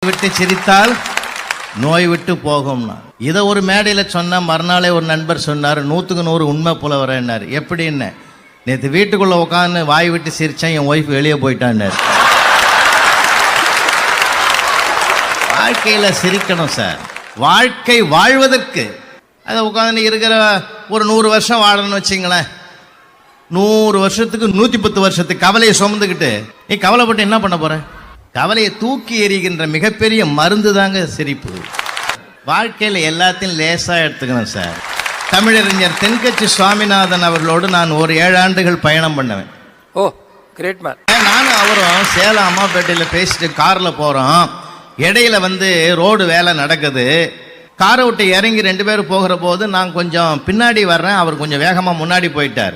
விட்டு சிரித்தால் நோய் விட்டு போகும்னா. இதை ஒரு மேடையில் சொன்ன மறுநாளே ஒரு நண்பர் சொன்னார், 100க்கு 100 உண்மை புலவரன்னார். எப்படின்னு, நேற்று வீட்டுக்குள்ளே உட்காந்து வாய் விட்டு சிரித்தேன், என் ஒய்ஃப் வெளியே போயிட்டான்னார். வாழ்க்கையில் சிரிக்கணும் சார். வாழ்க்கை வாழ்வதற்கு அதை உட்காந்து இருக்கிற ஒரு 100 வருஷம் வாழணும்னு வச்சிங்களேன். 100 வருஷத்துக்கு 110 வருஷத்துக்கு கவலையை சுமந்துக்கிட்டு நீ கவலைப்பட்டு என்ன பண்ண போற? கவலையை தூக்கி எறிகின்ற மிகப்பெரிய மருந்து தாங்க சிரிப்பு. வாழ்க்கையில் எல்லாத்தையும் லேசாக எடுத்துக்கணும் சார். தமிழறிஞர் தென்கட்சி சுவாமிநாதன் அவர்களோடு நான் ஒரு 7 ஆண்டுகள் பயணம் பண்ணுவேன். ஓ கிரேட் மேன். நானும் அவரும் சேலம் அம்மாப்பேட்டையில் பேசிட்டு காரில் போகிறோம். இடையில ரோடு வேலை நடக்குது. காரை விட்டு இறங்கி 2 பேரும் போகிற போது நான் கொஞ்சம் பின்னாடி வர்றேன், அவர் கொஞ்சம் வேகமாக முன்னாடி போயிட்டார்.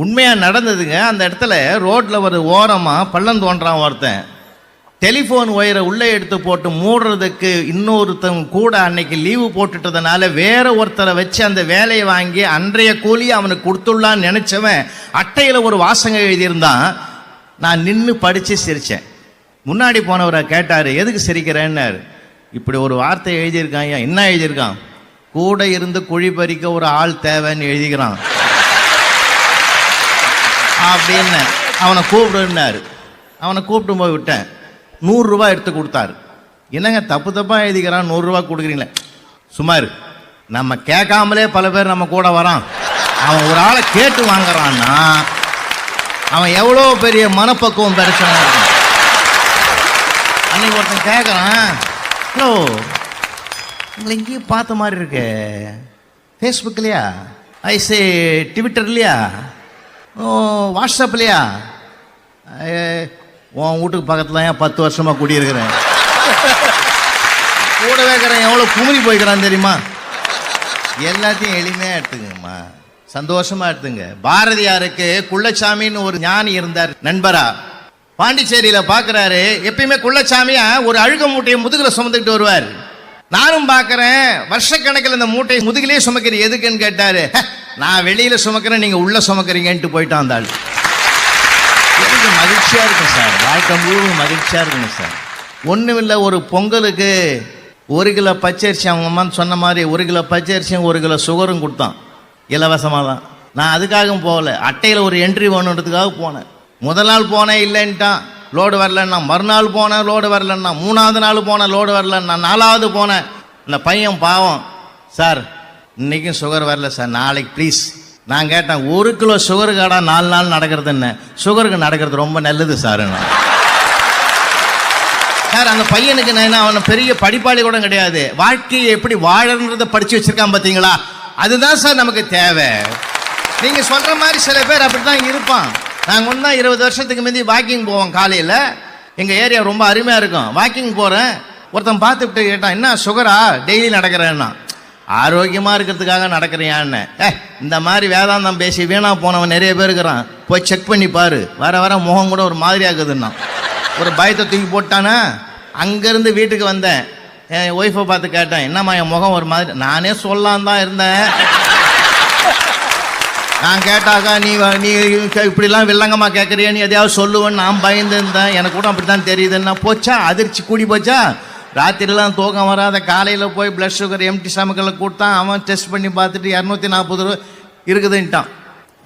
உண்மையாக நடந்ததுங்க. அந்த இடத்துல ரோட்டில் ஒரு ஓரமாக பள்ளம் தோன்றான் ஒருத்தன். டெலிஃபோன் ஒயரை உள்ளே எடுத்து போட்டு மூடுறதுக்கு இன்னொருத்தவங்க கூட அன்னைக்கு லீவு போட்டுட்டதுனால வேற ஒருத்தரை வச்சு அந்த வேலையை வாங்கி அன்றைய கூலி அவனுக்கு கொடுத்துள்ளான்னு நினைச்சவன் அட்டையில் ஒரு வாசகம் எழுதியிருந்தான். நான் நின்று படித்து சிரித்தேன். முன்னாடி போனவரை கேட்டார், எதுக்கு சிரிக்கிறேன்னாரு. இப்படி ஒரு வார்த்தை எழுதியிருக்கான். என்ன எழுதியிருக்கான்? கூட இருந்து குழி பறிக்க ஒரு ஆள் தேவைன்னு எழுதிக்கிறான் அப்படின்னு. அவனை கூப்பிடுன்னாரு. அவனை கூப்பிட்டு போய் விட்டேன். 100 ரூபாய் எடுத்து கொடுத்தாரு. என்னங்க தப்பு தப்பாக எழுதிக்கிறான், 100 ரூபா கொடுக்குறீங்களே? சுமார் நம்ம கேட்காமலே பல பேர் நம்ம கூட வரான். அவன் ஒரு ஆளை கேட்டு வாங்குறான்னா அவன் எவ்வளோ பெரிய மனப்பக்குவம் பிரச்சனை இருக்கும். அன்னைக்கு ஒருத்தன் கேட்குறான், ஹலோ உங்களை எங்கேயும் பார்த்த மாதிரி இருக்கு, ஃபேஸ்புக்லையா, ஐசே ட்விட்டர்லையா, வாட்ஸ்அப்லையா? உன் வீட்டுக்கு பக்கத்தில் ஏன் 10 வருஷமாக குடியிருக்கிறேன், கூடவே இருக்கிறேன், எவ்வளோ குமுறி போய்க்கிறான் தெரியுமா? எல்லாத்தையும் எளிமையாக எடுத்துங்கம்மா, சந்தோஷமாக எடுத்துங்க. பாரதியாருக்கு குள்ளச்சாமின்னு ஒரு ஞானி இருந்தார் நண்பரா. பாண்டிச்சேரியில் பார்க்குறாரு. எப்பயுமே குள்ளச்சாமியா ஒரு அழுக மூட்டையை முதுகில் சுமந்துக்கிட்டு வருவார். நானும் பார்க்குறேன், வருஷக்கணக்கில் இந்த மூட்டையை முதுகிலே சுமக்கிற எதுக்குன்னு கேட்டார். நான் வெளியில் சுமக்கிறேன், நீங்கள் உள்ளே சுமக்கிறீங்கன்ட்டு போயிட்டான் அந்த ஆள். எனக்கு மகிழ்ச்சியாக இருக்கும் சார், வாழ்க்கை முழுவதும் மகிழ்ச்சியாக இருக்கணும் சார். ஒன்றும் இல்லை, ஒரு பொங்கலுக்கு 1 கிலோ பச்சரிசி அவங்க அம்மா சொன்ன மாதிரி 1 கிலோ பச்சரிசியும் 1 கிலோ சுகரும் கொடுத்தான் இலவசமாக தான். நான் அதுக்காகவும் போகல, அட்டையில் ஒரு என்ட்ரி வேணுன்றதுக்காக போனேன். முதல் நாள் போனேன், இல்லைன்ட்டான், லோடு வரலன்னா. மறுநாள் போனேன், லோடு வரலன்னா. 3ஆவது நாள் போனேன், லோடு வரலன்னா. 4ஆவது போனேன். இந்த பையன் பாவம், சார் இன்றைக்கும் சுகர் வரல சார், நாளைக்கு ப்ளீஸ். நான் கேட்டேன், 1 கிலோ சுகருக்காடா 4 நாள் நடக்கிறது? என்ன சுகருக்கு நடக்கிறது ரொம்ப நல்லது சார். சார் அந்த பையனுக்கு நான் அவனை பெரிய படிப்பாளி கூட கிடையாது, வாழ்க்கையை எப்படி வாழறதை படித்து வச்சிருக்கான் பார்த்தீங்களா? அதுதான் சார் நமக்கு தேவை. நீங்கள் சொல்கிற மாதிரி சில பேர் அப்படி தான் இருப்பான். நாங்கள் ஒன்றா 20 வருஷத்துக்கு முந்தி வாக்கிங் போவோம். காலையில் எங்கள் ஏரியா ரொம்ப அருமையாக இருக்கும். வாக்கிங் போகிறேன், ஒருத்தன் பார்த்துட்டு கேட்டான், என்ன சுகரா டெய்லி நடக்கிறேன்னா? ஆரோக்கியமாக இருக்கிறதுக்காக நடக்கிறியான்னு. இந்த மாதிரி வேதாந்தம் பேசி வீணாக போனவன் நிறைய பேர் இருக்கிறான், போய் செக் பண்ணி பாரு. வர வர முகம் கூட ஒரு மாதிரி ஆகுதுன்னா. ஒரு பயத்தை தூக்கி போட்டானா. அங்கேருந்து வீட்டுக்கு வந்தேன், என் ஒய்ஃபை பார்த்து கேட்டேன், என்னம்மா என் முகம் ஒரு மாதிரி? நானே சொல்லலாம் தான் இருந்தேன். நான் கேட்டாக்கா நீ இப்படிலாம் வில்லங்கமாக கேட்குறியான்னு எதையாவது சொல்லுவேன்னு நான் பயந்து இருந்தேன். எனக்கு கூட அப்படி தான் தெரியுதுன்னா போச்சா, அதிர்ச்சி கூடி போச்சா. ராத்திரிலாம் தூக்கம் வராத, காலையில் போய் பிளட் சுகர் எம்டி ஸ்டமக்கில் கொடுத்தான். அவன் டெஸ்ட் பண்ணி பார்த்துட்டு 240 ரூபா இருக்குதுன்ட்டான்.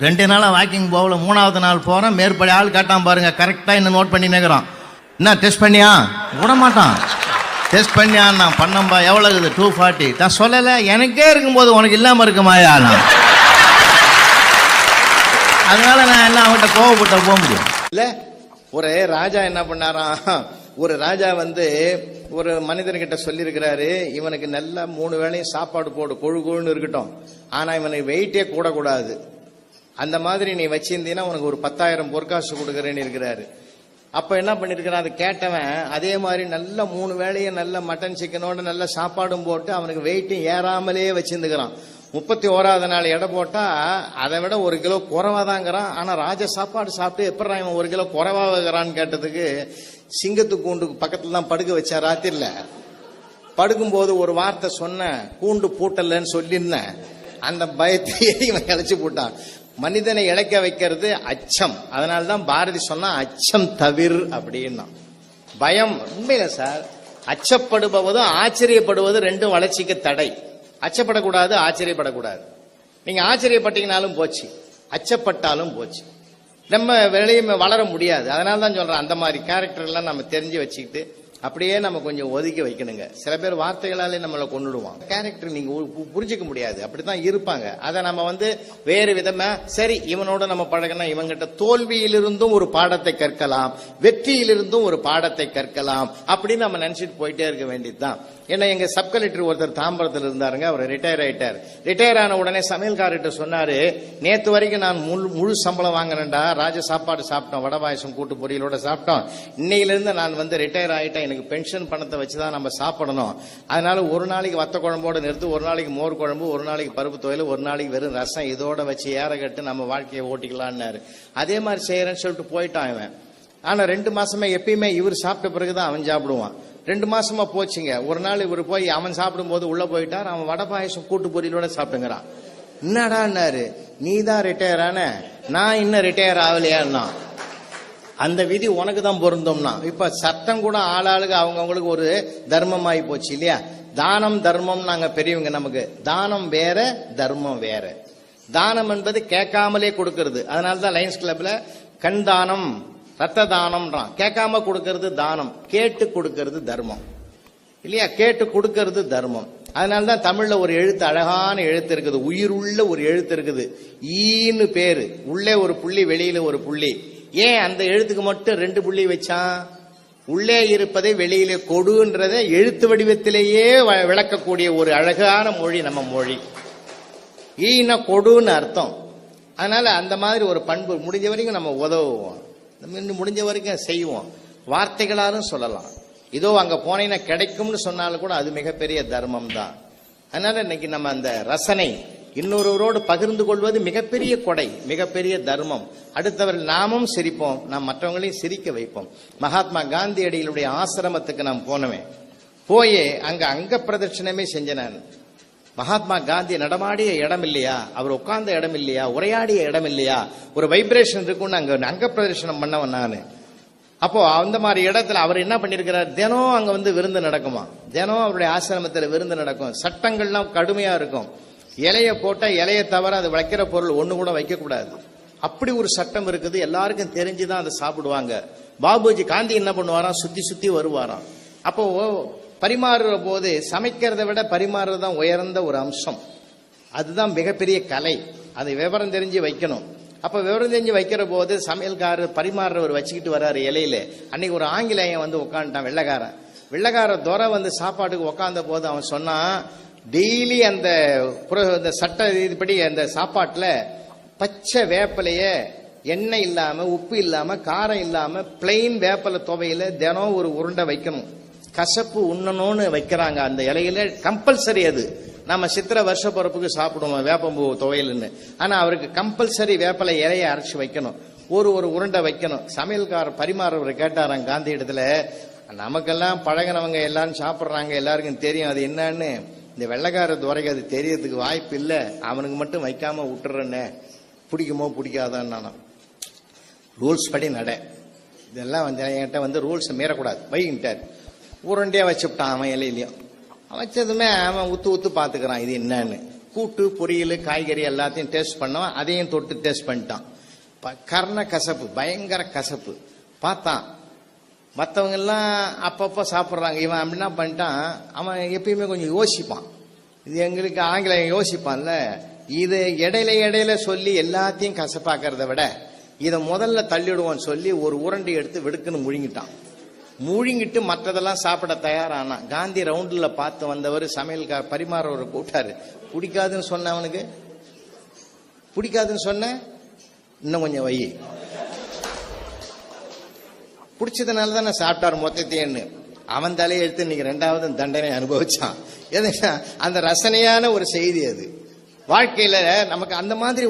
2 நாளாக வாக்கிங் போகல. 3ஆவது நாள் போகிறேன், மேற்படி ஆள் காட்டான் பாருங்க, கரெக்டாக இன்னும் நோட் பண்ணி நிற்கிறான். என்ன டெஸ்ட் பண்ணியா? விட மாட்டான். டெஸ்ட் பண்ணியா? நான் பண்ணம்பா. எவ்வளோ இருக்குது? 240. நான் சொல்லலை, எனக்கே இருக்கும்போது உனக்கு இல்லாமல் இருக்குமாயா? நான் அதனால நான் என்ன அவன்கிட்ட கோவப்பட்ட போக முடியும் இல்லை. ஒரு ராஜா என்ன பண்ணாராம், ஒரு ராஜா ஒரு மனிதன்கிட்ட சொல்லியிருக்கிறாரு, இவனுக்கு நல்லா 3 வேளையும் சாப்பாடு போடு, கொழுன்னு இருக்கட்டும், ஆனா இவனுக்கு வெயிட்டே கூடக்கூடாது. அந்த மாதிரி நீ வச்சிருந்தீங்கன்னா உனக்கு ஒரு 10,000 பொற்காசு கொடுக்குறேன்னு இருக்கிறாரு. அப்ப என்ன பண்ணிருக்கிறான், அது கேட்டவன் அதே மாதிரி நல்ல 3 வேளையும் நல்ல மட்டன் சிக்கனோட நல்ல சாப்பாடும் போட்டு அவனுக்கு வெயிட்டும் ஏறாமலே வச்சிருந்துக்கிறான். 31ஆவது நாள் எடை போட்டா அதை விட 1 கிலோ குறைவாதாங்கிறான். ஆனா ராஜ சாப்பாடு சாப்பிட்டு எப்படி இவன் 1 கிலோ குறைவாகிறான்னு கேட்டதுக்கு, சிங்கத்து கூண்டுக்கு பக்கத்துல தான் படுக்க வச்சேன். ராத்திரில படுக்கும்போது ஒரு வார்த்தை சொன்ன, கூண்டு பூட்டலன்னு சொல்லியிருந்தேன். அந்த பயத்தையே இவன் இழைச்சு போட்டான். மனிதனை இழைக்க வைக்கிறது அச்சம். அதனால்தான் பாரதி சொன்னா அச்சம் தவிர் அப்படின்னா. பயம் உண்மையில சார், அச்சப்படுபவதும் ஆச்சரியப்படுவது ரெண்டும் வளர்ச்சிக்கு தடை. அச்சப்படக்கூடாது, ஆச்சரியப்படக்கூடாது. நீங்க ஆச்சரியப்பட்டீங்கனாலும் போச்சு, அச்சப்பட்டாலும் போச்சு. நம்ம வெளியே வளர முடியாது. அதனால தான் சொல்றேன், அந்த மாதிரி கேரக்டர் எல்லாம் நம்ம தெரிஞ்சு வச்சுக்கிட்டு அப்படியே நம்ம கொஞ்சம் ஒதுக்கி வைக்கணுங்க. சில பேர் வார்த்தைகளாலே நம்மளை கொண்டுடுவான். கேரக்டர் நீங்க புரிஞ்சுக்க முடியாது, அப்படித்தான் இருப்பாங்க. அதை நம்ம வேறு விதமா சரி இவனோட நம்ம பழகினா இவங்கிட்ட தோல்வியிலிருந்தும் ஒரு பாடத்தை கற்கலாம், வெற்றியிலிருந்தும் ஒரு பாடத்தை கற்கலாம் அப்படின்னு நம்ம நினைச்சிட்டு போயிட்டே இருக்க வேண்டியதுதான். ஏன்னா எங்க சப் கலெக்டர் ஒருத்தர் தாம்பரத்தில் இருந்தாருங்க, அவர் ரிட்டையர் ஆயிட்டார். ரிட்டையர் ஆன உடனே சமையல்காரர்கிட்ட சொன்னாரு, நேத்து வரைக்கும் நான் முழு சம்பளம் வாங்கினேன்டா, ராஜ சாப்பாடு சாப்பிட்டோம், வடை பாயசம் கூட்டு பொரியலோட சாப்பிட்டோம். இன்னையிலிருந்து நான் ரிட்டையர் ஆயிட்டேன், எனக்கு பென்ஷன் பணத்தை வச்சுதான் நம்ம சாப்பிடணும். அதனால ஒரு நாளைக்கு வத்த குழம்போட நிறுத்து, ஒரு நாளைக்கு மோர் குழம்பு, ஒரு நாளைக்கு பருப்பு துவையல், ஒரு நாளைக்கு வெறும் ரசம், இதோட வச்சு ஏற கட்டு நம்ம வாழ்க்கையை ஓட்டிக்கலான்னாரு. அதே மாதிரி செய்யறேன்னு சொல்லிட்டு போயிட்டான் இவன். ஆனா 2 மாசமா எப்பயுமே இவர் சாப்பிட்ட பிறகுதான் அவன் சாப்பிடுவான். 2 மாசமா போச்சுங்க. ஒரு நாள் இவர் போய் அவன் சாப்பிடும் போது உள்ள போயிட்டார், அவன் வடை பாயசம் கூட்டு பொரியலோட சாப்பிட்டுங்கிறான். என்னடான்னாரு, நீ தான் ரிட்டையர் ஆன, நான் இன்னும் ரிட்டையர் ஆகலையான்னா. அந்த விதி உனக்கு தான் பொருந்தோம்னா. இப்ப சட்டம் கூட ஆளாளுக்கு அவங்கவுங்களுக்கு ஒரு தர்மம் ஆகி போச்சு இல்லையா? தானம் தர்மம் நாங்க பெரியவங்க, நமக்கு தானம் வேற தர்மம் வேற. தானம் என்பது கேட்காமலே கொடுக்கறது. அதனாலதான் லயன்ஸ் கிளப்ல கண் தானம் ரத்த தானம்ன்றான். கேட்காம கொடுக்கறது தானம், கேட்டு கொடுக்கறது தர்மம் இல்லையா? கேட்டு கொடுக்கறது தர்மம். அதனாலதான் தமிழ்ல ஒரு எழுத்து, அழகான எழுத்து இருக்குது, உயிர் உள்ள ஒரு எழுத்து இருக்குது, ஈன்னு பேரு. உள்ளே ஒரு புள்ளி, வெளியில ஒரு புள்ளி. ஏன் அந்த எழுத்துக்கு மட்டும் 2 புள்ளி வச்சான்? உள்ளே இருப்பதை வெளியிலே கொடுன்றதை எழுத்து வடிவத்திலேயே விளக்கக்கூடிய ஒரு அழகான மொழி நம்ம மொழி. ஈனா கொடுன்னு அர்த்தம். அதனால அந்த மாதிரி ஒரு பண்பு முடிஞ்ச வரைக்கும் நம்ம உதவுவோம், நம்ம முடிஞ்ச வரைக்கும் செய்வோம். வார்த்தைகளாலும் சொல்லலாம். இதோ அங்க போனீங்கன்னா கிடைக்கும்னு சொன்னாலும் கூட அது மிகப்பெரிய தர்மம் தான். அதனால இன்னைக்கு நம்ம அந்த ரசனை இன்னொருவரோடு பகிர்ந்து கொள்வது மிகப்பெரிய கொடை, மிகப்பெரிய தர்மம். அடுத்தவர் நாமும் சிரிப்போம், நாம் மற்றவங்களையும் சிரிக்க வைப்போம். மகாத்மா காந்தியடிகளுடைய ஆசிரமத்துக்கு நாம் போனவே, போயே அங்க பிரதட்சணமே செஞ்சேன். மகாத்மா காந்தி நடமாடிய இடம் இல்லையா, அவர் உட்கார்ந்த இடம் இல்லையா, உரையாடிய இடம் இல்லையா, ஒரு வைப்ரேஷன் இருக்குன்னு அங்க பிரதர்ஷனம் பண்ணவன் நானு. அப்போ அந்த மாதிரி இடத்துல அவர் என்ன பண்ணிருக்கிறார், தினம் அங்க விருந்து நடக்குமா, தினம் அவருடைய ஆசிரமத்தில் விருந்து நடக்கும். சட்டங்கள்லாம் கடுமையா இருக்கும். இலைய போட்டா இலைய தவிர அது வைக்கிற பொருள் ஒண்ணு கூட வைக்க கூடாது, அப்படி ஒரு சட்டம் இருக்குது. எல்லாருக்கும் தெரிஞ்சுதான் அதை சாப்பிடுவாங்க. பாபுஜி காந்தி என்ன பண்ணுவாராம், சுத்தி சுத்தி வருவாராம். அப்போ பரிமாறுற போது சமைக்கிறதை விட பரிமாறுறதுதான் உயர்ந்த ஒரு அம்சம். அதுதான் மிகப்பெரிய கலை. அதை விவரம் தெரிஞ்சு வைக்கணும். அப்ப விவரம் தெரிஞ்சு வைக்கிற போது சமையல்காரர் பரிமாறுறவர் வச்சுக்கிட்டு வர்றாரு இலையில. அன்னைக்கு ஒரு ஆங்கிலேயன் உட்காந்துட்டான், வெள்ளக்கார துரை சாப்பாட்டுக்கு உட்கார்ந்த போது அவன் சொன்னா, டெய்லி அந்த சட்ட இதுபடி அந்த சாப்பாட்டுல பச்சை வேப்பலைய எண்ணெய் இல்லாம, உப்பு இல்லாம, காரம் இல்லாம, பிளெயின் வேப்பலை துவையில தினம் ஒரு உருண்டை வைக்கணும். கசப்பு உண்ணணும்னு வைக்கிறாங்க அந்த இலையில, கம்பல்சரி. அது நம்ம சித்திரை வருஷ பிறப்புக்கு சாப்பிடுவோம் வேப்பம்பூ துவையல்னு. ஆனா அவருக்கு கம்பல்சரி வேப்பலை இலையை அரைச்சு வைக்கணும், ஒரு உருண்டை வைக்கணும். சமையல்காரர் பரிமாறவர் கேட்டாராம் காந்தி இடத்துல, நமக்கெல்லாம் பழகினவங்க எல்லாரும் சாப்பிட்றாங்க, எல்லாருக்கும் தெரியும் அது என்னன்னு. இந்த வெள்ளைக்கார துறைக்கு அது தெரியறதுக்கு வாய்ப்பு இல்லை, அவனுக்கு மட்டும் வைக்காம விட்டுறேன்னு. பிடிக்குமோ பிடிக்காதான் நானும் ரூல்ஸ் படி நட, இதெல்லாம் என்கிட்ட ரூல்ஸ் மீறக்கூடாது வைகிட்டார். உருண்டையா வச்சுட்டான் அவன் இலையிலையும். வச்சதுமே அவன் ஊத்து பாத்துக்கிறான் இது என்னன்னு. கூட்டு பொரியல் காய்கறி எல்லாத்தையும் டேஸ்ட் பண்ணவன், அதையும் தொட்டு டேஸ்ட் பண்ணிட்டான். கர்ண கசப்பு, பயங்கர கசப்பு. பார்த்தான் மற்றவங்க எல்லாம் அப்பப்போ சாப்பிட்றாங்க, இவன் அப்படின்னா பண்ணிட்டான். அவன் எப்பயுமே கொஞ்சம் யோசிப்பான். இது எங்களுக்கு ஆங்கிலம் யோசிப்பான்ல, இது இடையில சொல்லி எல்லாத்தையும் கசப்பாக்கிறத விட இதை முதல்ல தள்ளிடுவோம் சொல்லி ஒரு உருண்டை எடுத்து வெடுக்குன்னு முழுங்கிட்டான். முழுங்கிட்டு மற்றதெல்லாம் சாப்பிட தயாரானான். காந்தி ரவுண்ட்ல பார்த்து வந்தவர் சமையல்கார் பரிமாறவரை கூட்டாரு. பிடிக்காதுன்னு சொன்ன அவனுக்கு, பிடிக்காதுன்னு சொன்ன இன்னும் கொஞ்சம் வை, பிடிச்சதுனால தான் நான் சாப்பிட்டாரு மொத்தத்தையன்னு. அவன் தலையை எடுத்து இன்னைக்கு 2வது தண்டனை அனுபவிச்சான். எதுனா அந்த ரசனையான ஒரு செய்தி அது. வாழ்க்கையில நமக்கு அந்த மாதிரி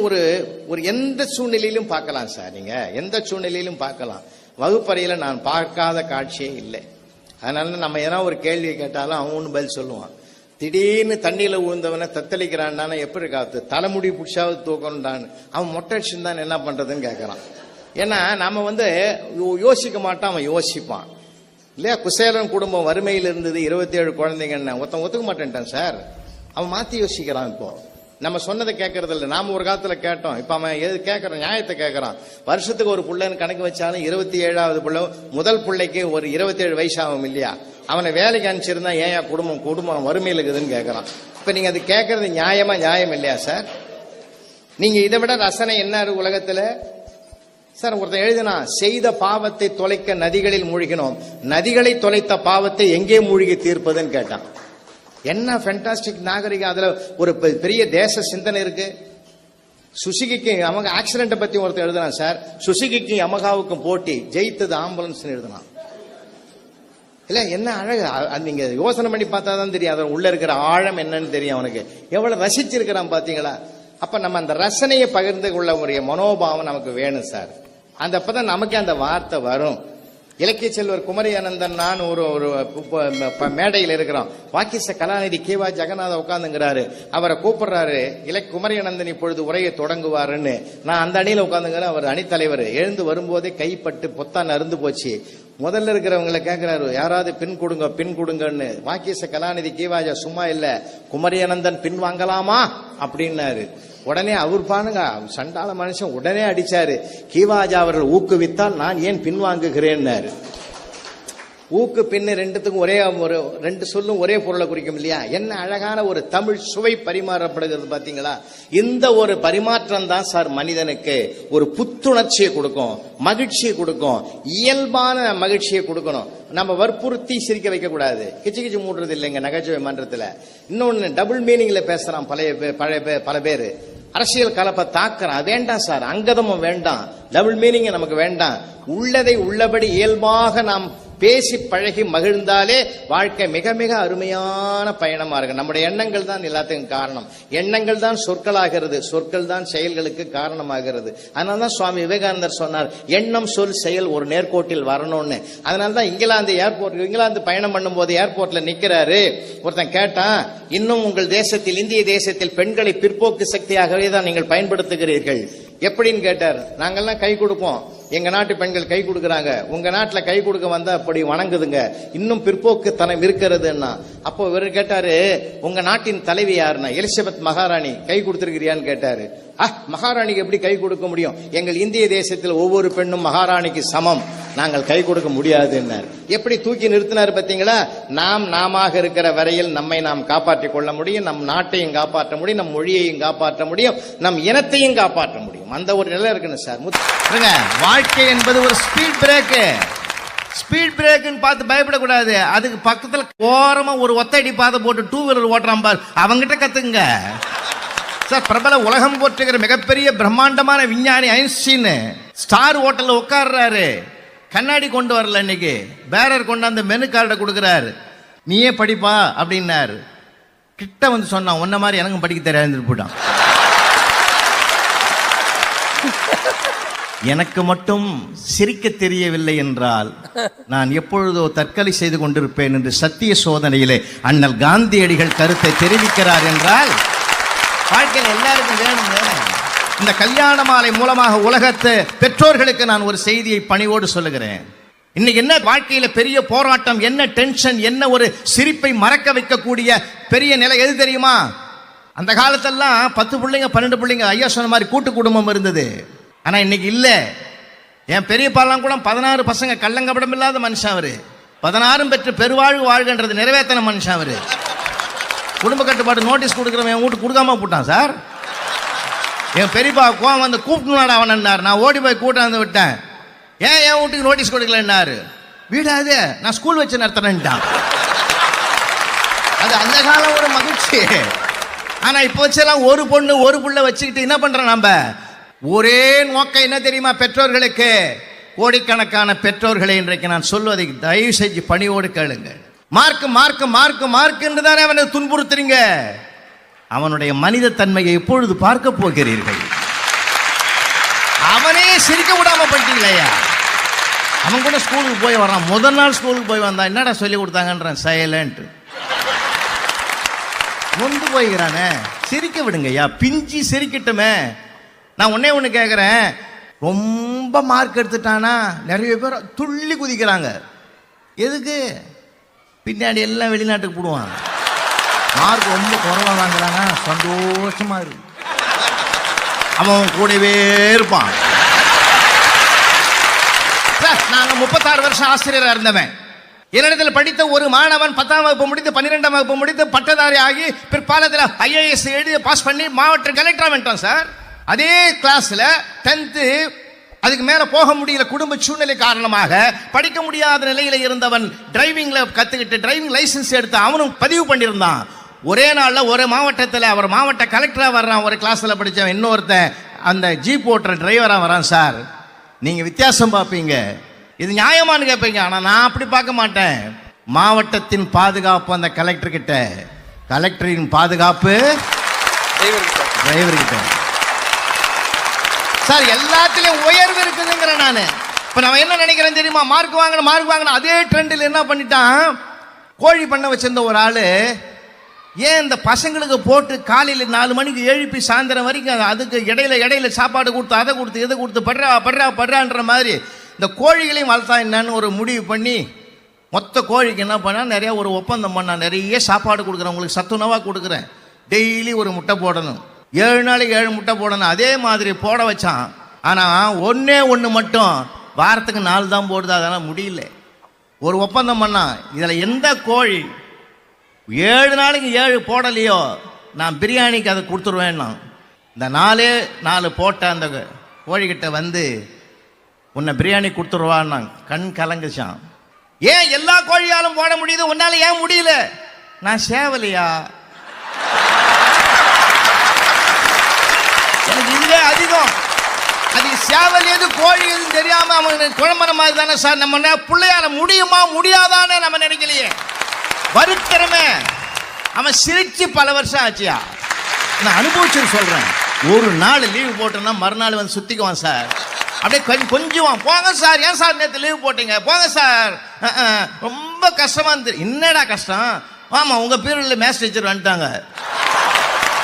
ஒரு எந்த சூழ்நிலையிலும் பார்க்கலாம் சார், நீங்க எந்த சூழ்நிலையிலும் பார்க்கலாம். வகுப்பறையில நான் பார்க்காத காட்சியே இல்லை. அதனால நம்ம ஏதாவது ஒரு கேள்வி கேட்டாலும் அவன் ஒன்று பதில் சொல்லுவான். திடீர்னு தண்ணியில விழுந்தவனை தத்தளிக்கிறான், எப்படி காத்து தலைமுடி பிடிச்சாவது தூக்கணும்டான்னு. அவன் மொட்டை அடிச்சுன்னு என்ன பண்றதுன்னு கேட்கறான். ஏன்னா நம்ம யோசிக்க மாட்டான், அவன் யோசிப்பான். இல்லையா? குசேலன் குடும்பம் வறுமையில் இருந்தது, 27 குழந்தைங்க. ஒருத்தன் ஒத்துக்க மாட்டேன்ட்டான் சார். அவன் மாத்தி யோசிக்கிறான். இப்போ நம்ம சொன்னதை கேட்கறது இல்லை. நாம ஒரு காலத்துல கேட்டோம். இப்ப அவன் எது கேட்கறான்? நியாயத்தை கேட்கறான். வருஷத்துக்கு ஒரு பிள்ளைன்னு கணக்கு வச்சாலும் 27வது பிள்ளை, முதல் பிள்ளைக்கு ஒரு 27 வயசு ஆகும் இல்லையா? அவனை வேலைக்கு அனுப்பிச்சிருந்தா ஏன் குடும்பம் வறுமையில் இருக்குதுன்னு கேட்கறான். இப்ப நீங்க அது கேட்கறது நியாயம் இல்லையா சார்? நீங்க இதை விட ரசனை என்ன இருக்கு உலகத்துல சார்? ஒருத்தன் எழுதினா, செய்த பாவத்தை தொலைக்க நதிகளில் மூழ்கினோம், நதிகளை தொலைத்த பாவத்தை எங்கே மூழ்கி தீர்ப்பதுன்னு கேட்டான். என்ன ஃபேண்டாஸ்டிக் நாகரிகம்! அதுல ஒரு பெரிய தேச சிந்தனை இருக்கு. சுசுகிக்கு அவங்க ஆக்சிடென்ட் பத்தி ஒருத்தர் எழுதுனான் சார். சுசுகிக்கு யமகாவுக்கும் போட்டி, ஜெயித்தது ஆம்புலன்ஸ் எழுதினான். இல்ல என்ன அழகு! நீங்க யோசனை பண்ணி பார்த்தா தான் தெரியும் அதன் உள்ள இருக்கிற ஆழம் என்னன்னு தெரியும் அவனுக்கு. எவ்வளவு ரசிச்சிருக்கிறான் பாத்தீங்களா? அப்ப நம்ம அந்த ரசனையை பகிர்ந்து கொள்ள ஒரு மனோபாவம் நமக்கு வேணும் சார். அந்த அப்பதான் நமக்கு அந்த வார்த்தை வரும். இலக்கிய செல்வர் குமரி அனந்தன் நான் ஒரு மேடையில் இருக்கிறோம். வாக்கிச கலாநிதி கேவா ஜெகநாத உட்கார்ந்துங்கிறாரு. அவரை கூப்பிடுறாரு. குமரி அனந்தன் இப்பொழுது உரையை தொடங்குவாருன்னு. நான் அந்த அணியில உட்கார்ந்துங்கிறேன். அவர் அணித்தலைவர். எழுந்து வரும்போதே கைப்பட்டு பொத்தான் அருந்து போச்சு. முதல்ல இருக்கிறவங்களை கேட்கிறாரு, யாராவது பின் கொடுங்கன்னு. வாக்கிச கலாநிதி கேவாஜா சும்மா இல்ல, குமரி அனந்தன் பின் வாங்கலாமா அப்படின்னாரு. உடனே அவர் பாருங்க, சண்டாள மனுஷன் உடனே அடிச்சாரு. கீவாஜா அவர்கள் ஊக்குவித்தால் நான் ஏன் பின்வாங்குகிறேன்னாரு. ஊக்கு பின்னு ரெண்டுத்துக்கும் ஒரு ரெண்டு சொல்லும் ஒரே பொருளை குறிக்கும் இல்லையா? என்ன அழகான ஒரு தமிழ் சுவை பரிமாறப்படுகிறது பாத்தீங்களா? இந்த ஒரு பரிமாற்றம் தான் சார் மனிதனுக்கு ஒரு புத்துணர்ச்சியை கொடுக்கும், மகிழ்ச்சியை கொடுக்கும், இயல்பான மகிழ்ச்சியை கொடுக்கணும். நம்ம வற்புறுத்தி சிரிக்க வைக்க கூடாது. கிச்சு மூடுறது இல்லைங்க நகைச்சுவை மன்றத்துல. இன்னொன்னு டபுள் மீனிங்ல பேசுறான் பல பேரு. அரசியல் கலப்பை தாக்குறான். வேண்டாம் சார், அங்கதமும் வேண்டாம், டபுள் மீனிங் நமக்கு வேண்டாம். உள்ளதை உள்ளபடி இயல்பாக நாம் பேசி பழகி மகிழ்ந்தாலே வாழ்க்கை மிக மிக அருமையான பயணமா இருக்கு. நம்முடைய எண்ணங்கள் தான் எல்லாத்துக்கும் காரணம். எண்ணங்கள் தான் சொற்களாகிறது, சொற்கள் தான் செயல்களுக்கு காரணமாகிறது. அதனாலதான் சுவாமி விவேகானந்தர் சொன்னார், எண்ணம் சொல் செயல் ஒரு நேர்கோட்டில் வரணும்னு. அதனாலதான் இங்கிலாந்து பயணம் பண்ணும் போது ஏர்போர்ட்ல நிக்கிறாரு. ஒருத்தன் கேட்டான், இன்னும் உங்கள் தேசத்தில், இந்திய தேசத்தில் பெண்களை பிற்போக்கு சக்தியாகவே தான் நீங்கள் பயன்படுத்துகிறீர்கள் எப்படின்னு கேட்டார். நாங்கெல்லாம் கை கொடுப்போம், எங்க நாட்டு பெண்கள் கை கொடுக்கறாங்க, உங்க நாட்டுல கை கொடுக்க வந்தா அப்படி வணங்குதுங்க, இன்னும் பிற்போக்குத்தனம் இருக்கிறதுன்னா. அப்போ இவர் கேட்டாரு, உங்க நாட்டின் தலைவி யாருன்னா? எலிசபெத் மகாராணி, கை கொடுத்திருக்கிறியான்னு கேட்டாரு. மகாராணிக்கு எப்படி கை கொடுக்க முடியும்? எங்கள் இந்திய தேசத்தில் ஒவ்வொரு பெண்ணும் மகாராணிக்கு சமம், நாங்கள் கை கொடுக்க முடியாதுன்னார். எப்படி தூக்கி நிறுத்தினார் பாத்தீங்களா? நாம இருக்கிற வரையில் நம்மை நாம் காப்பாற்றிக் கொள்ள முடியும், நம் நாட்டையும் காப்பாற்ற முடியும், நம் மொழியையும் காப்பாற்ற முடியும், நம் இனத்தையும் காப்பாற்ற முடியும். அந்த ஒரு நிலை இருக்குன்னு சார். வாழ்க்கை என்பது ஒரு ஸ்பீட் பிரேக்குன்னு பார்த்து பயப்படக்கூடாது. அதுக்கு பக்கத்துல ஓரமா ஒரு ஒத்தடி பாதை போட்டு 2 வீலர் ஓட்டுறான் பார், அவங்கிட்ட கத்துங்க சார். பிரபல உலகம் போற்றுகிற மிகப்பெரிய பிரம்மாண்டமான விஞ்ஞானி ஐன்ஸ்டீன் ஸ்டார் ஹோட்டல்ல உட்கார்றாரு. கண்ணாடி கொண்டு வரல, இன்னைக்கு பேரர் கொண்டு அந்த மெனு கார்டை கொடுக்கிறாரு. நீயே படிப்பா அப்படின்னாரு. கிட்ட வந்து சொன்னான், உன்ன மாதிரி எனக்கும் படிக்க தெரியாது போட்டான். எனக்கு மட்டும் சிரிக்க தெரியவில்லை என்றால் நான் எப்பொழுதோ தற்கொலை செய்து கொண்டிருப்பேன் என்று சத்திய சோதனையிலே அண்ணல் காந்தியடிகள் கருத்தை தெரிவிக்கிறார் என்றால் வாழ்க்கையில் எல்லாருக்கும் வேணுங்க. இந்த கல்யாண மாலை மூலமாக உலகத்து பெற்றோர்களுக்கு நான் ஒரு செய்தியை பணிவோடு சொல்லுகிறேன். இன்னைக்கு என்ன வாழ்க்கையில பெரிய போராட்டம், என்ன டென்ஷன், என்ன ஒரு சிரிப்பை மறக்க வைக்கக்கூடிய பெரிய நிலை எது தெரியுமா? அந்த காலத்தெல்லாம் 10 பிள்ளைங்க 12 பிள்ளைங்க ஐயா சொன்ன மாதிரி கூட்டு குடும்பம் இருந்தது. ஆனா இன்னைக்கு இல்ல. என் பெரியப்பாலாம் கூட 16 பசங்க, கள்ளங்கபடம் இல்லாத மனுஷன் அவரு. 16 பெற்று பெருவாழ்வு வாழ்கின்றது நிறைவேற்றின மனுஷன் அவரு. குடும்ப கட்டுப்பாடு நோட்டீஸ் கொடுக்குறவன் என் வீட்டுக்கு கொடுக்காம போட்டான் சார். என் பெரியப்பா கோவம் வந்து கூப்பிட்டுனாடா அவனார். நான் ஓடி போய் கூட்டாந்து விட்டேன். ஏன் என் வீட்டுக்கு நோட்டீஸ் கொடுக்கலன்னாரு. வீடாது நான் ஸ்கூல் வச்சு நடத்துறேன்ட்டான். அது அந்த காலம் ஒரு மகிழ்ச்சி. ஆனா இப்போ வச்செல்லாம் ஒரு பொண்ணு ஒரு புள்ள வச்சுக்கிட்டு என்ன பண்றோம் நம்ம? ஒரே நோக்கம் என்ன தெரியுமா பெற்றோர்களுக்கு? கோடிக்கணக்கான பெற்றோர்களை இன்றைக்கு நான் சொல்வதை தயவு செஞ்சு பணியோடு கேளுங்க. மார்க் என்று தானே அவனை துன்புறுத்துறீங்க. அவனுடைய மனித தன்மையை எப்பொழுது பார்க்க போகிறீர்கள்? அவனே சிரிக்க விடாம பண்ணிட்டீங்களா? அவன் கூட ஸ்கூலுக்கு போய் வரான். முதல் நாள் ஸ்கூலுக்கு போய் வந்தான், என்னடா சொல்லி கொடுத்தாங்கன்றான், சைலண்ட். நொந்து போய்கிறானே, சிரிக்க விடுங்கய்யா, பிஞ்சி சிரிக்கட்டுமே. நான் ஒண்ணு கேட்கிறேன், ரொம்ப மார்க் எடுத்துட்டானா நிறைய பேர் துள்ளி குதிக்கிறாங்க. எதுக்கு? பின்னாடி எல்லாம் வெளிநாட்டுக்கு போடுவான். மார்க் ரொம்ப குறைவா வாங்குறாங்க, சந்தோஷமா இருக்கு. அவன் கூடவே இருப்பான். சார், நாங்க 36 வருஷம் ஆசிரியராக இருந்தவன். என்னிடத்தில் படித்த ஒரு மாணவன் 10ஆம் வகுப்பு முடித்து 12ஆம் வகுப்பு முடித்து பட்டதாரி ஆகி பிற்பாலத்தில் IAS எழுதி பாஸ் பண்ணி மாவட்ட கலெக்டராக வந்துட்டான் சார். அதே கிளாஸ்ல 10th அதுக்கு மேல போக முடியல, குடும்ப சூழ்நிலை காரணமாக படிக்க முடியாத நிலையில இருந்தவன் டிரைவிங்ல கத்துக்கிட்டு டிரைவிங் லைசன்ஸ் எடுத்து அவனும் பதிவு பண்ணியிருந்தான். ஒரே நாள்ல ஒரு மாவட்டத்தில் அவர் மாவட்ட கலெக்டரா வர்றான். ஒரு கிளாஸ்ல படிச்சவன் இன்னொருத்தன் அந்த ஜீப் ஓட்டுற டிரைவரா வரான். சார், நீங்க வித்தியாசம் பார்ப்பீங்க, இது நியாயமானு கேட்பீங்க. ஆனா நான் அப்படி பார்க்க மாட்டேன். மாவட்டத்தின் பாதுகாப்பு அந்த கலெக்டர் கிட்ட, கலெக்டரின் பாதுகாப்பு டிரைவர் கிட்ட. சார், எல்லாத்திலையும் உயர்வு இருக்குதுங்கிற நானு. இப்ப நான் என்ன நினைக்கிறேன் தெரியுமா? மார்க் வாங்கணும். அதே ட்ரெண்டில் என்ன பண்ணிட்டான், கோழி பண்ண வச்சிருந்த ஒரு ஆளு ஏன் இந்த பசங்களுக்கு போட்டு காலையில் 4 மணிக்கு எழுப்பி சாயந்தரம் வரைக்கும் அதுக்கு இடையில சாப்பாடு கொடுத்து அதை கொடுத்து இதை கொடுத்து படுறான்ற மாதிரி இந்த கோழிகளையும் வளர்த்தா என்னன்னு ஒரு முடிவு பண்ணி மொத்த கோழிக்கு என்ன பண்ணா, நிறைய ஒரு ஒப்பந்தம் பண்ணா, நிறைய சாப்பாடு கொடுக்குறேன், உங்களுக்கு சத்துணவாக கொடுக்குறேன், டெய்லி ஒரு முட்டை போடணும், 7 நாளைக்கு 7 முட்டை போடணும். அதே மாதிரி போட வச்சான். ஆனால் ஒன்று மட்டும் வாரத்துக்கு 4 தான் போடுது. அதெல்லாம் முடியல. ஒரு ஒப்பந்தம் பண்ணா, இதில் எந்த கோழி 7 நாளைக்கு 7 போடலையோ நான் பிரியாணிக்கு அதை கொடுத்துருவேன்னா, இந்த 4 போட்ட அந்த கோழிக்கிட்ட வந்து உன்னை பிரியாணி கொடுத்துருவான்னா கண் கலங்குச்சான். ஏன் எல்லா கோழியாலும் போட முடியுது, உன்னால ஏன் முடியல? நான் சேவலையா? எனக்கு இதுவே அதிகம். அது சேவல் எது கோழி எதுன்னு தெரியாம அவன் குழம்புற மாதிரி தானே சார். நம்ம பிள்ளையால முடியுமா முடியாதானே நம்ம நினைக்கலையே. வருத்திறமே. அவன் சிரிச்சு பல வருஷம் ஆச்சியா. நான் அனுபவிச்சு சொல்றேன். ஒரு நாள் லீவு போட்டோம்னா மறுநாள் வந்து சுத்திக்குவான் சார். அப்படியே கொஞ்சுவான். போங்க சார், ஏன் சார் நேற்று லீவு போட்டீங்க, போங்க சார், ரொம்ப கஷ்டமா இருந்து. என்னடா கஷ்டம்? ஆமா, உங்க பீரியட்ல மேத்ஸ் டீச்சர் வந்துட்டாங்க.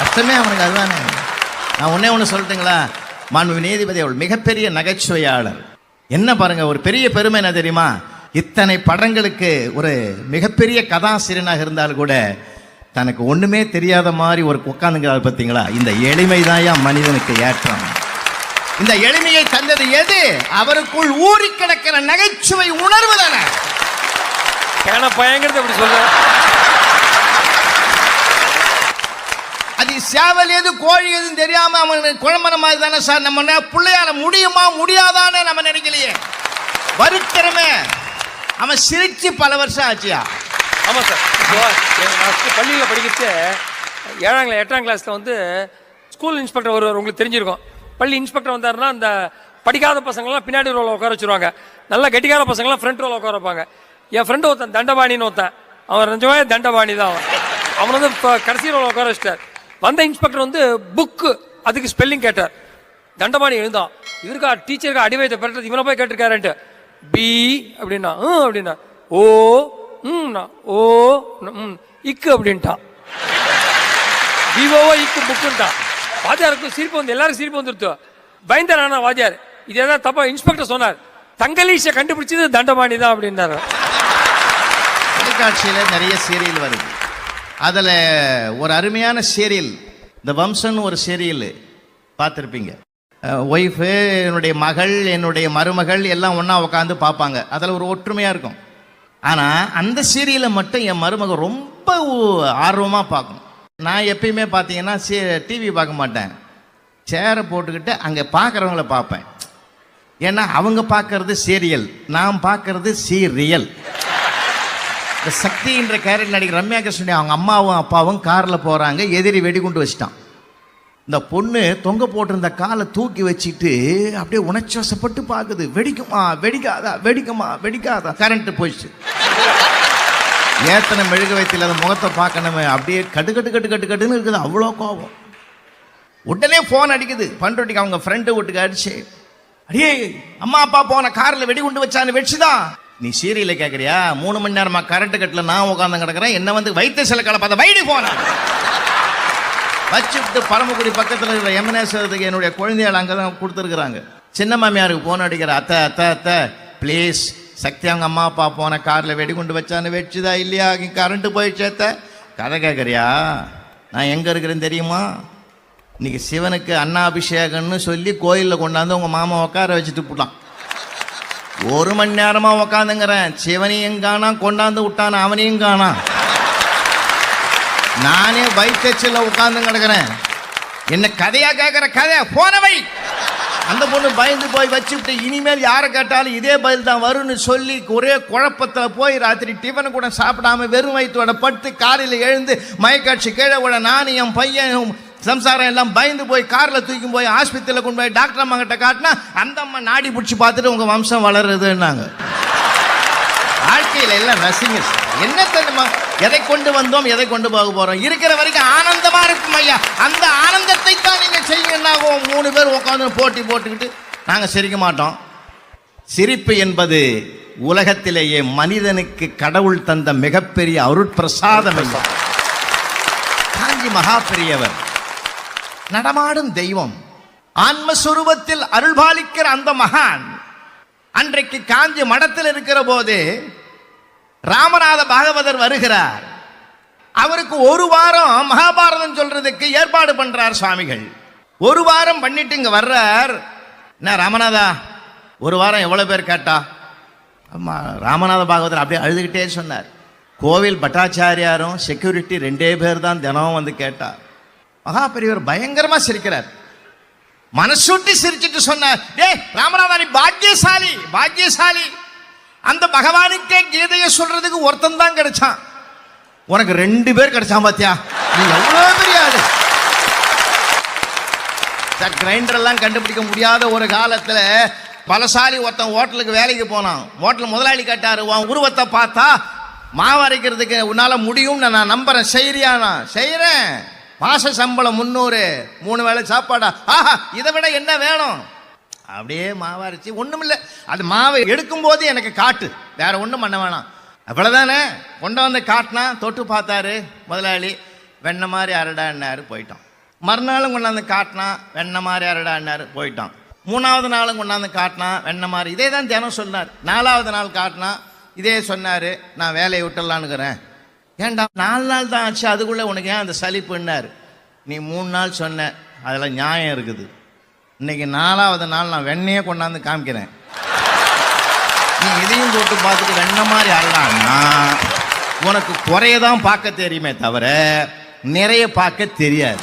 கஷ்டமே அவனுக்கு அதுதானே. நான் ஒண்ணு சொல்லட்டுங்களா? மாண்பு நீதிபதி அவள் மிகப்பெரிய நகைச்சுவையாளர். என்ன பாருங்க, ஒரு பெரிய பெருமை என்ன தெரியுமா? இத்தனை படங்களுக்கு ஒரு மிகப்பெரிய கதாசிரியனாக இருந்தாலும் கூட தனக்கு ஒண்ணுமே தெரியாத மாதிரி ஒரு உட்காந்துங்கிறார். பார்த்தீங்களா? இந்த எளிமைதான் மனிதனுக்கு ஏற்றம். இந்த எளிமையை தந்தது எது? அவருக்குள் ஊறி கிடக்கிற நகைச்சுவை உணர்வு தானே. பயங்கரத்தை அப்படி சொல்ற. அது சேவல் எது கோழி எதுன்னு தெரியாம அவன் குழம்புற மாதிரி தானே சார். நம்ம பிள்ளையால முடியுமா முடியாதானே நம்ம நினைக்கலையே. வருத்திறமே. அவன் சிரிச்சு பல வருஷம் ஆச்சியா. ஆமா சார். பள்ளியில் படிக்கிட்டு 7ஆம் 8ஆம் கிளாஸ்ல வந்து ஸ்கூல் இன்ஸ்பெக்டர் வருவார். உங்களுக்கு தெரிஞ்சிருக்கும். பள்ளி இன்ஸ்பெக்டர் வந்தாருன்னா அந்த படிக்காத பசங்கள்லாம் பின்னாடி ரோல உட்கார வச்சிருவாங்க, நல்லா கெட்டிக்கார பசங்களாம் ஃப்ரண்ட் ரோல உட்கார வைப்பாங்க. என் ஃப்ரெண்டு ஒருத்தன் தண்டபாணின்னு ஒருத்தன், அவன் நிஜமாவே தண்டபாணி தான். அவன் வந்து இப்போ கடைசி ரோல உட்கார வச்சிட்டார். வந்த இன்ஸ்பெக்டர் வந்து புக்கு அதுக்கு ஸ்பெல்லிங் கேட்டார். தண்டபாணி எழுந்தான். இவருக்கா டீச்சருக்கு அடிவயத்தை பெற்றது, இவனை போய் கேட்டிருக்காருன்ட்டு. பி அப்படின்னா அப்படின்னா ஓ ஓ இக்கு அப்படின்ட்டான். விவோவோ இக்கு புக்குன்ட்டான். வாத்தியாருக்கு சிரிப்பு வந்து, எல்லாரும் சிரிப்பு வந்துருத்து. பயந்தாரானா வாத்தியார், இது ஏதாவது தப்பா? இன்ஸ்பெக்டர் சொன்னார், தங்கலீஷை கண்டுபிடிச்சது தண்டபாணி தான் அப்படின்னாரு. தொலைக்காட்சியில நிறைய சீரியல் வருது. அதுல ஒரு அருமையான சீரியல், இந்த வம்சன் ஒரு சீரியல் பார்த்துருப்பீங்க. ஒய்ஃபு, என்னுடைய மகள், என்னுடைய மருமகள் எல்லாம் ஒன்றா உட்காந்து பார்ப்பாங்க. அதில் ஒரு ஒற்றுமையாக இருக்கும். ஆனால் அந்த சீரியலை மட்டும் என் மருமகள் ரொம்ப ஆர்வமாக பார்க்கும். நான் எப்பயுமே பார்த்தீங்கன்னா டிவி பார்க்க மாட்டேன், சேரை போட்டுக்கிட்டு அங்கே பார்க்குறவங்கள பார்ப்பேன். ஏன்னா அவங்க பார்க்கறது சீரியல், நான் பார்க்கறது சீரியல். இந்த சக்தின்ற கேரக்டர் நடிகர் ரம்யா கிருஷ்ணன் அவங்க அம்மாவும் அப்பாவும் காரில் போகிறாங்க, எதிரி வெடிகுண்டு வச்சிட்டான். இந்த பொண்ணு தொங்க போட்டிருந்த காலை தூக்கி வச்சுட்டு அப்படியே உணர்ச்சிவசப்பட்டு பார்க்குது. வெடிக்குமா வெடிக்காதா, வெடிக்குமா வெடிக்காதா. கரண்ட் போயிடுச்சு. ஏத்தனை மெழுக வைத்தில அந்த முகத்தை பார்க்கணுமே, அப்படியே கட்டுன்னு இருக்குது. அவ்வளோ கோபம். உடனே ஃபோன் அடிக்குது பண்ருட்டிக்கு, அவங்க ஃப்ரெண்டு வீட்டுக்கு அடிச்சு, அடியே அம்மா அப்பா போன காரில் வெடிகுண்டு வச்சான்னு வச்சுதான். நீ சீரியல கேட்குறியா? 3 மணி நேரமா கரண்ட் கட்டில நான் உட்காந்து கிடக்கிறேன், என்ன வந்து வைத்திய சில கலப்பாத வைடி போன வச்சுட்டு பரமக்குடி பக்கத்தில் இருக்கிற எம்என்எஸ்க்கு என்னுடைய குழந்தைகள் அங்கே தான் கொடுத்துருக்குறாங்க. சின்ன மாமியாருக்கு போன் அடிக்கிற, அத்தை அத்தை அத்தை ப்ளீஸ் சக்தி அவங்க அம்மா அப்பா போன காரில் வெடிகுண்டு வச்சான்னு வெடிச்சுதா இல்லையா? கரண்ட்டு போயிடுச்சேத்த கதை கேட்குறியா? நான் எங்கே இருக்கிறேன்னு தெரியுமா? இன்னைக்கு சிவனுக்கு அன்னாபிஷேகம்னு சொல்லி கோயிலில் கொண்டாந்து உங்கள் மாமா உட்கார வச்சுட்டு போட்டான். 1 மணி நேரமாக உக்காந்துங்கிறேன். சிவனையும் காணா, கொண்டாந்து விட்டான அவனையும் காணா. நானே பைக்கச்சில் உட்காந்து கிடக்கிறேன். என்ன கதையா கேட்குற கதை போனவை. அந்த பொண்ணு பயந்து போய் வச்சுவிட்டு இனிமேல் யாரை கேட்டாலும் இதே பதில் தான் வரும்னு சொல்லி ஒரே குழப்பத்தில் போய் ராத்திரி டிஃபனை கூட சாப்பிடாம வெறும் வயிற்றோட படுத்து காலையில் எழுந்து மயக்காட்சி கீழே விட நானும் என் பையன் சம்சாரம் எல்லாம் பயந்து போய் காரில் தூக்கி போய் ஆஸ்பத்திரியில் கொண்டு போய் டாக்டர் அம்மா கிட்ட காட்டினா அந்த அம்மா நாடி பிடிச்சி பார்த்துட்டு உங்கள் வம்சம் வளருதுன்னாங்க. வாழ்க்கையில் எல்லாம் ரசிங்க. என்ன தெரியுமா? எதை கொண்டு வந்தோம், எதை கொண்டு போக போகிறோம். இருக்கிற வரைக்கும் ஆனந்தமா இருக்கும் ஐயா. அந்த ஆனந்தத்தை தான் நீங்கள் செய்யுங்கன்னாகும். 3 பேர் உட்காந்து போட்டி போட்டுக்கிட்டு நாங்கள் சிரிக்க மாட்டோம். சிரிப்பு என்பது உலகத்திலேயே மனிதனுக்கு கடவுள் தந்த மிகப்பெரிய அருட்பிரசாதம். காஞ்சி மகா பெரியவர் நடமாடும் தெய்வம், ஆன்மஸ்வரூபத்தில் அருள்பாலிக்கிற அந்த மகான் அன்றைக்கு காஞ்சி மடத்தில் இருக்கிற போது ராமநாத பாகவதர் வருகிறார். அவருக்கு 1 வாரம் மகாபாரதம் சொல்றதுக்கு ஏற்பாடு பண்றார் சுவாமிகள். 1 வாரம் பண்ணிட்டு இங்க வர்றார். என்ன ராமநாதா 1 வாரம் எவ்வளவு பேர் கேட்டா? ராமநாத பாகவதர் அப்படியே அழுதுகிட்டே சொன்னார். கோவில் பட்டாச்சாரியாரும் செக்யூரிட்டி 2 பேர் தான் தினம் வந்து கேட்டார். மகா பெரியவர் பயங்கரமா சிரிக்கிறார். மனசுட்டி சிரிச்சுட்டு சொன்னார், ஏ ராமநாதா நீ பாக்கியசாலி, பாக்கியசாலி. அந்த பகவானுக்கே கீதையை சொல்றதுக்கு ஒருத்தன் தான் கிடைச்சான், உனக்கு 2 பேர் கிடைச்சான் பாத்தியா, நீ எவ்வளவு பெரிய ஆளு. கிரைண்டர் எல்லாம் கண்டுபிடிக்க முடியாத ஒரு காலத்துல பலசாலி ஒருத்தன் ஹோட்டலுக்கு வேலைக்கு போனான். ஹோட்டல் முதலாளி கேட்டாரு, உன் உருவத்தை பார்த்தா மாவு அரைக்கிறதுக்கு உன்னால முடியும் நான் நம்புறேன், செய்யறியானா? செய்யறேன். மாச சம்பளம் 300, 3 வேளை சாப்பாடா? ஆஹா, இதை விட என்ன வேணும்? அப்படியே மாவு அரைச்சி ஒண்ணுமில்லை, அது மாவை எடுக்கும் போது எனக்கு காட்டு, வேற ஒண்ணும் பண்ண வேணாம், அவ்வளவுதானே. கொண்டு வந்து காட்டினா தொட்டு பார்த்தாரு முதலாளி, வெண்ணெய் மாதிரி அரடான்னாரு, போயிட்டான். மறுநாளும் கொண்டாந்து காட்டினா வெண்ணெய் மாதிரி அரடான்னாரு, போயிட்டான். 3வது நாளும் கொண்டாந்து காட்டினா வெண்ணெய் மாதிரி, இதே தான் தினம் சொன்னார். 4வது நாள் காட்டினா இதே சொன்னார், நான் வேலையை விட்டுடலான்னுக்கிறேன். ஏன்டா 4 நாள் தான் ஆச்சு, அதுக்குள்ளே உனக்கு ஏன் அந்த சலிப்புன்னாரு. நீ 3 நாள் சொன்ன, அதில் நியாயம் இருக்குது. இன்னைக்கு 4வது நாள் நான் வெண்ணையே கொண்டாந்து காமிக்கிறேன், நீ இதையும் தொட்டு பார்த்துட்டு வெண்ணெய் மாதிரி ஆடலான்னா உனக்கு குறையதான் பார்க்க தெரியுமே தவிர நிறைய பார்க்க தெரியாது.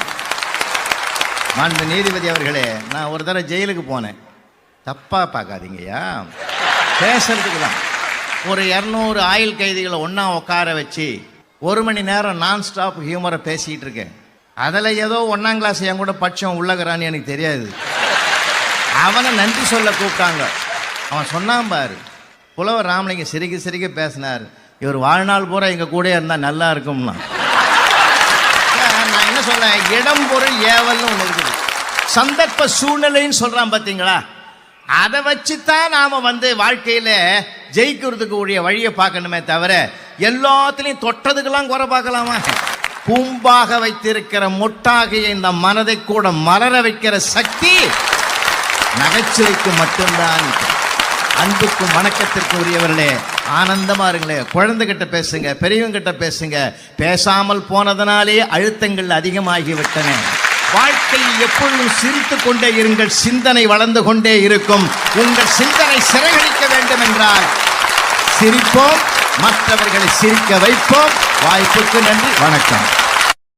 மாண்பு நீதிபதி அவர்களே, நான் ஒரு தடவை ஜெயிலுக்கு போனேன். தப்பாக பார்க்காதீங்கய்யா, பேசுறதுக்கு தான். ஒரு 200 ஆயுள் கைதிகளை ஒன்றா உட்கார வச்சு 1 மணி நேரம் நான் ஸ்டாப் ஹியூமரை பேசிகிட்டு இருக்கேன். அதில் ஏதோ 1ஆம் கிளாஸ் என் கூட பட்சம் உள்ளகிறான்னு எனக்கு தெரியாது. அவனை நன்றி சொல்ல கூப்பிட்டாங்க. அவன் சொன்னான் பாரு, புலவர் ராமலிங்க சிரிக்க சிரிக்க பேசினார், இவர் வாழ்நாள் பூரா எங்கள் கூட இருந்தால் நல்லா இருக்கும்னா. நான் என்ன சொல்றேன், இடம் பொருள் ஏவல்னு ஒன்று இருக்குது, சந்தர்ப்ப சூழ்நிலைன்னு சொல்றான் பார்த்தீங்களா, அதை வச்சுத்தான் நாம வாழ்க்கையில ஜெயிக்கிறதுக்கு உடைய வழியை பார்க்கணுமே தவிர எல்லாத்திலையும் தொட்டதுக்கெல்லாம் குறை பார்க்கலாமா? பூம்பாக வைத்திருக்கிற முட்டாகிய இந்த மனதை கூட மலர வைக்கிற சக்தி நகைச்சுவைக்கு மட்டும்தான். அன்புக்கும் வணக்கத்திற்கு உரியவர்களே, ஆனந்தமா இருங்களே. குழந்தைகிட்ட பேசுங்க, பெரியவங்க கிட்ட பேசுங்க. பேசாமல் போனதனாலே அழுத்தங்கள் அதிகமாகிவிட்டன. வாழ்க்கையில் எப்பொழுதும் சிரித்துக் கொண்டே இருங்கள், சிந்தனை வளர்ந்து கொண்டே இருக்கும். உங்கள் சிந்தனை சிறகடிக்க வேண்டும் என்றால் சிரிப்போம், மற்றவர்களை சிரிக்க வைப்போம். வாய்ப்புக்கு நன்றி, வணக்கம்.